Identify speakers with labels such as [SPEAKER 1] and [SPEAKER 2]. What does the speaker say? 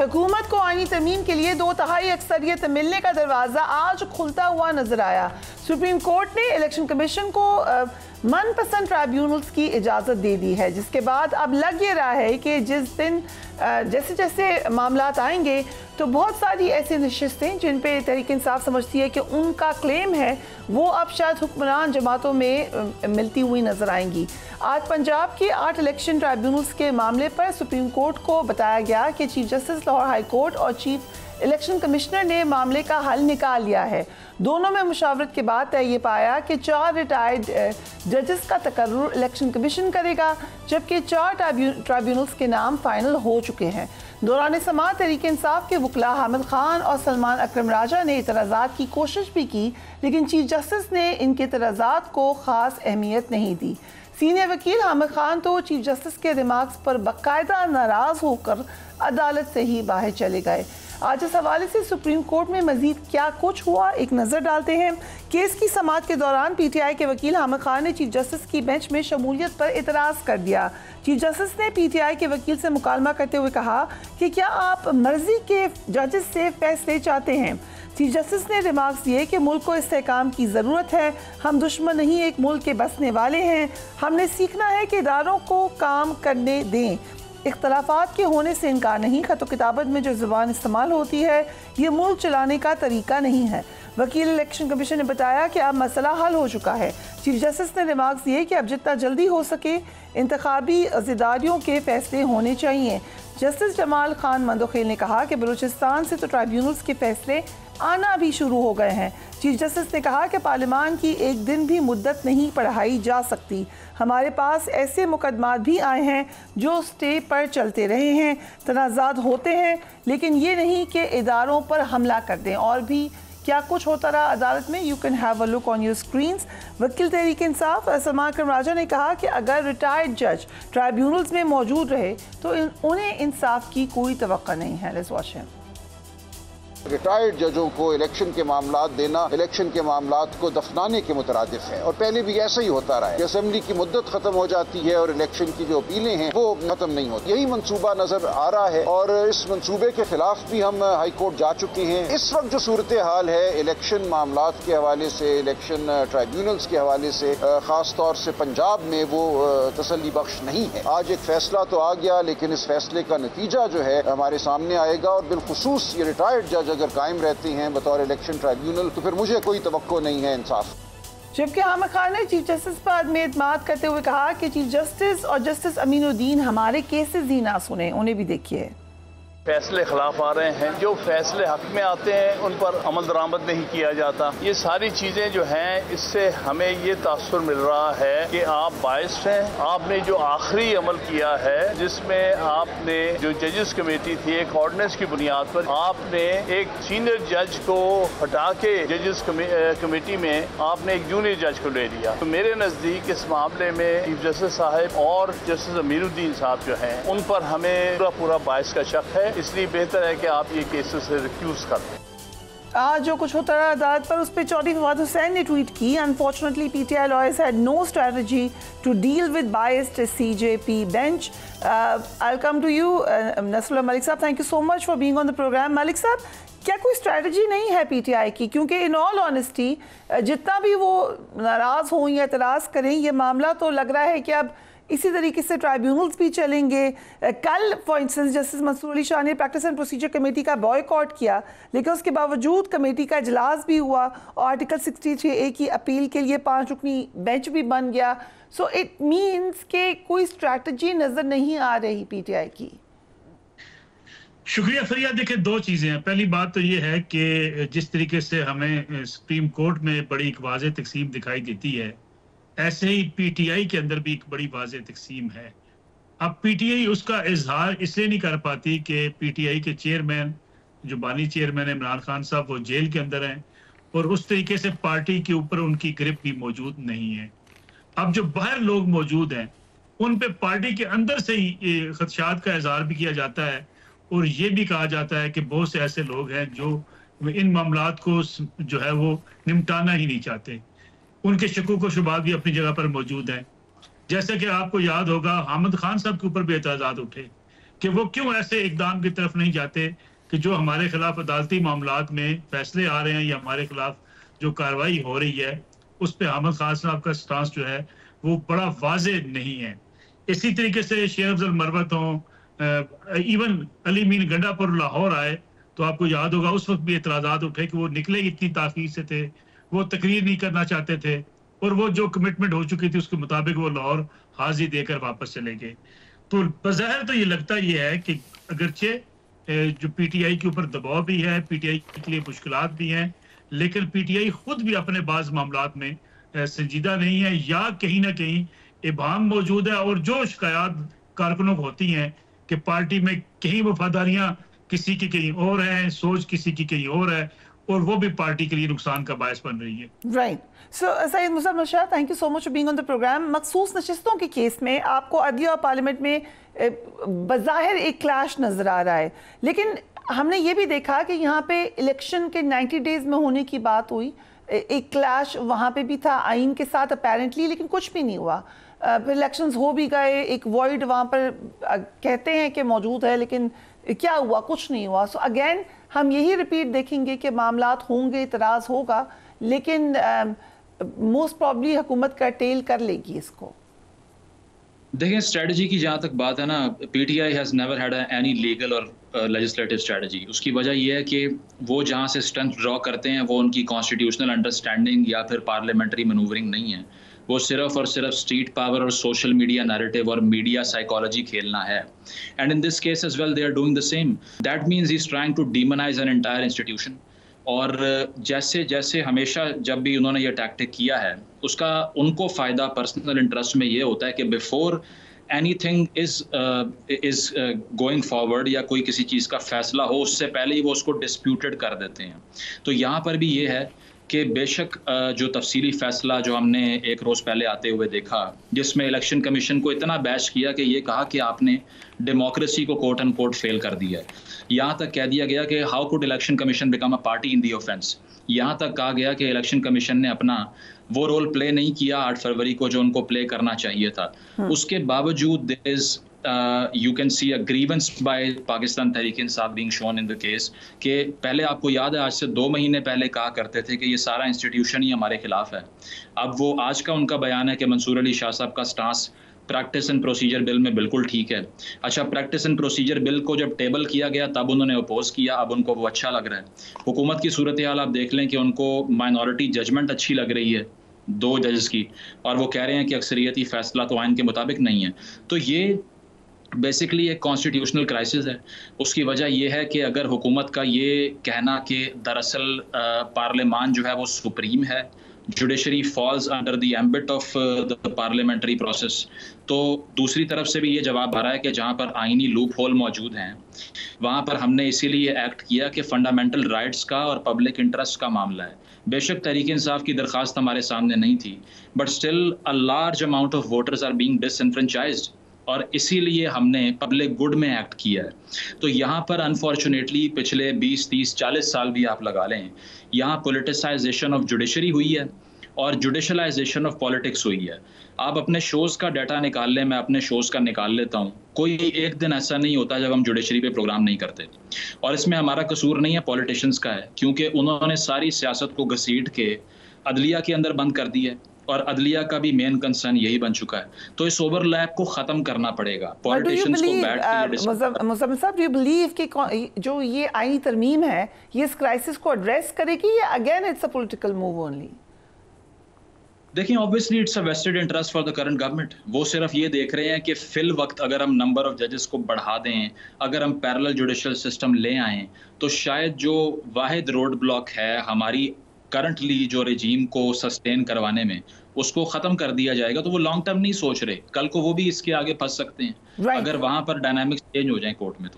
[SPEAKER 1] हुकूमत को आईनी तरमीम के लिए 2/3 अक्सरियत मिलने का दरवाज़ा आज खुलता हुआ नजर आया। सुप्रीम कोर्ट ने इलेक्शन कमीशन को मनपसंद ट्राइब्यूनल्स की इजाज़त दे दी है, जिसके बाद अब लग ये रहा है कि जिस दिन जैसे जैसे मामलात आएंगे तो बहुत सारी ऐसी नशिस्तें जिन पे तहरीक इंसाफ समझती है कि उनका क्लेम है वो अब शायद हुक्मरान जमातों में मिलती हुई नजर आएंगी। आज पंजाब के 8 इलेक्शन ट्राइब्यूनल्स के मामले पर सुप्रीम कोर्ट को बताया गया कि chief justice Lahore high court और चीफ इलेक्शन कमिश्नर ने मामले का हल निकाल लिया है। दोनों में मुशावरत के बाद तय ये पाया कि 4 रिटायर्ड जजेस का तकर्रुर इलेक्शन कमीशन करेगा, जबकि 4 ट्राइब्यूनल्स के नाम फाइनल हो चुके हैं। दौरान समाअत तहरीक इंसाफ के वकला हामिद खान और सलमान अकरम राजा ने इतराज़ात की कोशिश भी की, लेकिन चीफ जस्टिस ने इनके इतराज़ात को ख़ास अहमियत नहीं दी। सीनियर वकील हामिद खान तो चीफ जस्टिस के रिमार्क्स पर बाकायदा नाराज़ होकर अदालत से ही बाहर चले गए। आज इस हवाले से सुप्रीम कोर्ट में मजीद क्या कुछ हुआ, एक नज़र डालते हैं। केस की समाअत के दौरान PTI के वकील हामिद खान ने चीफ जस्टिस की बेंच में शमूलियत पर इतराज़ कर दिया। चीफ जस्टिस ने PTI के वकील से मुकालमा करते हुए कहा कि क्या आप मर्जी के जजेस से फैसले चाहते हैं। चीफ जस्टिस ने रिमार्क्स दिए कि मुल्क को इस्तेहकाम की ज़रूरत है, हम दुश्मन नहीं एक मुल्क के बसने वाले हैं, हमने सीखना है कि इदारों को काम करने दें, इख्तलाफात के होने से इनकार नहीं। खत किताबत में जो ज़ुबान इस्तेमाल होती है ये मुल्क चलाने का तरीका नहीं है। वकील इलेक्शन कमीशन ने बताया कि अब मसला हल हो चुका है। चीफ जस्टिस ने रिमार्क्स दिए कि अब जितना जल्दी हो सके इंतखाबी अज़ेदारियों के फैसले होने चाहिए। जस्टिस जमाल खान मंदोखेल ने कहा कि बलूचिस्तान से तो ट्राइब्यूनल्स के फैसले आना भी शुरू हो गए हैं। चीफ जस्टिस ने कहा कि पार्लियामान की एक दिन भी मुद्दत नहीं बढ़ाई जा सकती। हमारे पास ऐसे मुकदमात भी आए हैं जो स्टे पर चलते रहे हैं, तनाज़ात होते हैं, लेकिन ये नहीं कि इदारों पर हमला कर दें। और भी क्या कुछ होता रहा अदालत में, you can have a look on your screens. वकील तहरीक इंसाफ सलमान अकरम राजा ने कहा कि अगर रिटायर्ड जज ट्राइब्यूनल्स में मौजूद रहे तो उन्हें इंसाफ की कोई तवक्को नहीं है। Let's watch him.
[SPEAKER 2] रिटायर्ड जजों को इलेक्शन के मामलात देना इलेक्शन के मामलात को दफनाने के मुतरादिफ है, और पहले भी ऐसा ही होता रहा है कि असेंबली की मुद्दत खत्म हो जाती है और इलेक्शन की जो अपीलें हैं वो खत्म नहीं होती। यही मंसूबा नजर आ रहा है और इस मंसूबे के खिलाफ भी हम हाई कोर्ट जा चुके हैं। इस वक्त जो सूरत हाल है इलेक्शन मामलात के हवाले से, इलेक्शन ट्राइब्यूनल्स के हवाले से, खास तौर से पंजाब में, वो तसल्ली बख्श नहीं है। आज एक फैसला तो आ गया, लेकिन इस फैसले का नतीजा जो है हमारे सामने आएगा, और बिलखुसूस ये रिटायर्ड जज अगर कायम रहते हैं बतौर इलेक्शन ट्राइब्यूनल तो फिर मुझे कोई तवक्को नहीं है इंसाफ।
[SPEAKER 1] जबकि हामिद खान ने चीफ जस्टिस पर आदमी एतमाद करते हुए कहा कि चीफ जस्टिस और जस्टिस अमीनुद्दीन हमारे केसेस ही ना सुने, उन्हें भी देखिए।
[SPEAKER 3] फैसले खिलाफ आ रहे हैं, जो फैसले हक में आते हैं उन पर अमल दरामद नहीं किया जाता। ये सारी चीजें जो हैं इससे हमें ये तासुर मिल रहा है कि आप बायस हैं। आपने जो आखिरी अमल किया है जिसमें आपने जो जजेस कमेटी थी एक ऑर्डिनेंस की बुनियाद पर आपने एक सीनियर जज को हटा के जजेस कमेटी में आपने एक जूनियर जज को ले लिया। तो मेरे नजदीक इस मामले में चीफ जस्टिस साहब और जस्टिस अमीनुद्दीन साहब जो हैं उन पर हमें पूरा बायस का शक है, इसलिए बेहतर है कि आप ये केसेस से रिक्यूज कर दें।
[SPEAKER 1] आज जो कुछ होता रहा अदालत पर, उस पर चौधरी फवाद हुसैन ने ट्वीट की, unfortunately PTI lawyers had no strategy to deal with biased CJP bench. I'll come to you, Nasrullah Malik साहब, thank you so much for being on the program. Malik साहब, क्या कोई स्ट्रैटेजी नहीं है PTI की? क्योंकि इन ऑल ऑनेस्टी जितना भी वो नाराज़ हों या एतराज़ करें, ये मामला तो लग रहा है कि अब इसी तरीके से ट्राइब्यूनल्स भी चलेंगे। कल for instance justice Mansoor Ali Shah ने प्रैक्टिस एंड प्रोसीजर कमेटी का बॉयकॉट किया, लेकिन उसके बावजूद कमेटी का इजलास भी हुआ और आर्टिकल 63A की अपील के लिए 5 रुकनी बेंच भी बन गया। सो इट मीन्स के कोई स्ट्रैटेजी नज़र नहीं आ रही PTI की।
[SPEAKER 4] शुक्रिया फरिया। देखिए, 2 चीज़ें हैं। पहली बात तो ये है कि जिस तरीके से हमें सुप्रीम कोर्ट में बड़ी एक वाज़ेह तकसीम दिखाई देती है, ऐसे ही PTI के अंदर भी एक बड़ी वाज़ेह तकसीम है। अब PTI उसका इजहार इसलिए नहीं कर पाती कि PTI के चेयरमैन, जो बानी चेयरमैन इमरान खान साहब, वो जेल के अंदर हैं और उस तरीके से पार्टी के ऊपर उनकी ग्रिप भी मौजूद नहीं है। अब जो बाहर लोग मौजूद हैं उन पे पार्टी के अंदर से ही खदशात का इजहार भी किया जाता है, और ये भी कहा जाता है कि बहुत से ऐसे लोग हैं जो इन मामलात को जो है वो निपटाना ही नहीं चाहते। उनके शकूक व शुबात भी अपनी जगह पर मौजूद हैं। जैसे कि आपको याद होगा, हामिद खान साहब के ऊपर भी एतराज़ात उठे कि वो क्यों ऐसे इकदाम की तरफ नहीं जाते कि जो हमारे खिलाफ अदालती मामलात में फैसले आ रहे हैं या हमारे खिलाफ जो कार्रवाई हो रही है उस पर अहमद खान साहब का स्टांस जो है वो बड़ा वाजे नहीं है। इसी तरीके से शेर अफजल मरवत हों, इवन अली मीन गंडापुर लाहौर आए तो आपको याद होगा उस वक्त भी एतराज़ात उठे कि वो निकले इतनी ताख़ीर से थे, वो तकरीर नहीं करना चाहते थे और वो जो कमिटमेंट हो चुकी थी उसके मुताबिक वो लाहौर हाजिरी देकर वापस चले गए। तो बज़ाहिर तो ये लगता ये है कि अगरचे जो पीटीआई के ऊपर दबाव भी है, पीटीआई के लिए मुश्किलात भी हैं, लेकिन पीटीआई खुद भी अपने बाज़ मामलात में संजीदा नहीं है या कहीं ना कहीं इबाम मौजूद है। और जो शिकायत कारकुनों को होती हैं कि पार्टी में कहीं वफादारियां किसी की कहीं और है, सोच किसी की कहीं और है, और वो भी पार्टी के लिए नुकसान का बायस बन रही है।
[SPEAKER 1] Right. So Syed Muzaffar Shah, thank you so much for being on the program. मखसूस नशिस्तों के केस में आपको अदलिया और पार्लियामेंट में बज़ाहिर एक क्लैश नज़र आ रहा है, लेकिन हमने ये भी देखा कि यहाँ पे इलेक्शन के 90 डेज में होने की बात हुई, एक क्लैश वहाँ पे भी था आइन के साथ अपेरेंटली, लेकिन कुछ भी नहीं हुआ। फिर इलेक्शंस हो भी गए, एक वॉइड वहाँ पर कहते हैं कि मौजूद है, लेकिन क्या हुआ? कुछ नहीं हुआ। सो अगेन हम यही रिपीट देखेंगे कि मामलात होंगे, इतराज़ होगा, लेकिन मोस्ट प्रॉब्ली हुकूमत कर्टेल कर लेगी इसको।
[SPEAKER 5] देखिए, स्ट्रेटजी की जहाँ तक बात है ना, PTI has never had any legal और लेजिस्लेटिव स्ट्रेटजी। उसकी वजह यह है कि वो जहाँ से स्ट्रेंथ ड्रॉ करते हैं वो उनकी कॉन्स्टिट्यूशनल अंडरस्टैंडिंग या फिर पार्लियामेंट्री मनूवरिंग नहीं है। वो सिर्फ और सिर्फ स्ट्रीट पावर और सोशल मीडिया नैरेटिव और मीडिया साइकोलॉजी खेलना है। And in this case as well they are doing the same. That means he is trying to demonize an entire institution. और जैसे जैसे हमेशा जब भी उन्होंने ये टैक्टिक किया है, उसका उनको फ़ायदा पर्सनल इंटरेस्ट में ये होता है कि before anything is going forward या कोई किसी चीज़ का फैसला हो, उससे पहले ही वो उसको डिस्प्यूटेड कर देते हैं। तो यहाँ पर भी ये है कि बेशक जो तफसीली फ़ैसला जो हमने एक रोज़ पहले आते हुए देखा, जिसमें इलेक्शन कमीशन को इतना बैश किया कि ये कहा कि आपने डेमोक्रेसी को कोट एंड कोट फेल कर दिया है। यहाँ तक कह दिया गया कि how could election commission become a party in the offence. यहाँ तक कहा गया कि इलेक्शन कमीशन ने अपना वो रोल प्ले नहीं किया 8 फरवरी को जो उनको प्ले करना चाहिए था। उसके बावजूद there is you can see a grievance by Pakistan Tehreek Insaf being shown in the case कि पहले आपको याद है आज से 2 महीने पहले कहा करते थे कि ये सारा इंस्टीट्यूशन ही हमारे खिलाफ है। अब वो आज का उनका बयान है कि मंसूर अली शाह साहब का stance practice and procedure bill में बिल्कुल ठीक है। अच्छा, प्रैक्टिस एंड प्रोसीजर बिल को जब टेबल किया गया तब उन्होंने अपोज किया, अब उनको वो अच्छा लग रहा है। हुकूमत की सूरत हाल आप देख लें कि उनको माइनॉरिटी जजमेंट अच्छी लग रही है 2 जजेस की, और वो कह रहे हैं कि अक्सरियती फैसला तो आइन के मुताबिक नहीं है। तो ये बेसिकली एक कॉन्स्टिट्यूशनल क्राइसिस है। उसकी वजह यह है कि अगर हुकूमत का ये कहना कि दरअसल पार्लियामान जो है वो सुप्रीम है, judiciary falls under the ambit of the parliamentary process, तो दूसरी तरफ से भी ये जवाब आ रहा है कि जहाँ पर आइनी लूप होल मौजूद हैं वहाँ पर हमने इसीलिए एक्ट किया कि फंडामेंटल राइट्स का और पब्लिक इंटरेस्ट का मामला है। बेशक तहरीक इंसाफ की दरख्वास्त हमारे सामने नहीं थी, but still a large amount of voters are being disenfranchised, और इसीलिए हमने पब्लिक गुड में एक्ट किया है। तो यहाँ पर अनफॉर्चुनेटली पिछले 20, 30, 40 साल भी आप लगा लें, यहाँ पोलिटिसाइजेशन ऑफ जुडिशरी हुई है और जुडिशलाइजेशन ऑफ पॉलिटिक्स हुई है। आप अपने शोज़ का डाटा निकाल लें, मैं अपने शोज़ का निकाल लेता हूँ, कोई एक दिन ऐसा नहीं होता जब हम जुडिशरी पे प्रोग्राम नहीं करते। और इसमें हमारा कसूर नहीं है, पॉलिटिशियंस का है, क्योंकि उन्होंने सारी सियासत को घसीट के अदलिया के अंदर बंद कर दी है, और अदलिया का भी मेन कंसर्न यही बन चुका है। तो इस ओवरलैप को खत्म करना पड़ेगा। पॉलिटिशियंस को बैठ के
[SPEAKER 1] मुज़फ़्फ़र साहब, यू बिलीव कि जो ये आईनी तरमीम है ये इस क्राइसिस को एड्रेस करेगी या again it's a political move only?
[SPEAKER 5] देखिए, obviously it's a vested interest for the current government. वो सिर्फ ये देख रहे हैं कि फिल वक्त अगर हम नंबर ऑफ जजेस को बढ़ा दें, अगर हम पैरेलल जुडिशल सिस्टम ले आएँ, तो शायद जो वाहिद रोड ब्लॉक है हमारी करंटली जो रेजीम को सस्टेन करवाने में, उसको ख़त्म कर दिया जाएगा। तो वो लॉन्ग टर्म नहीं सोच रहे, कल को वो भी इसके आगे फंस सकते हैं अगर वहाँ पर डायनामिक्स चेंज हो जाए कोर्ट में। तो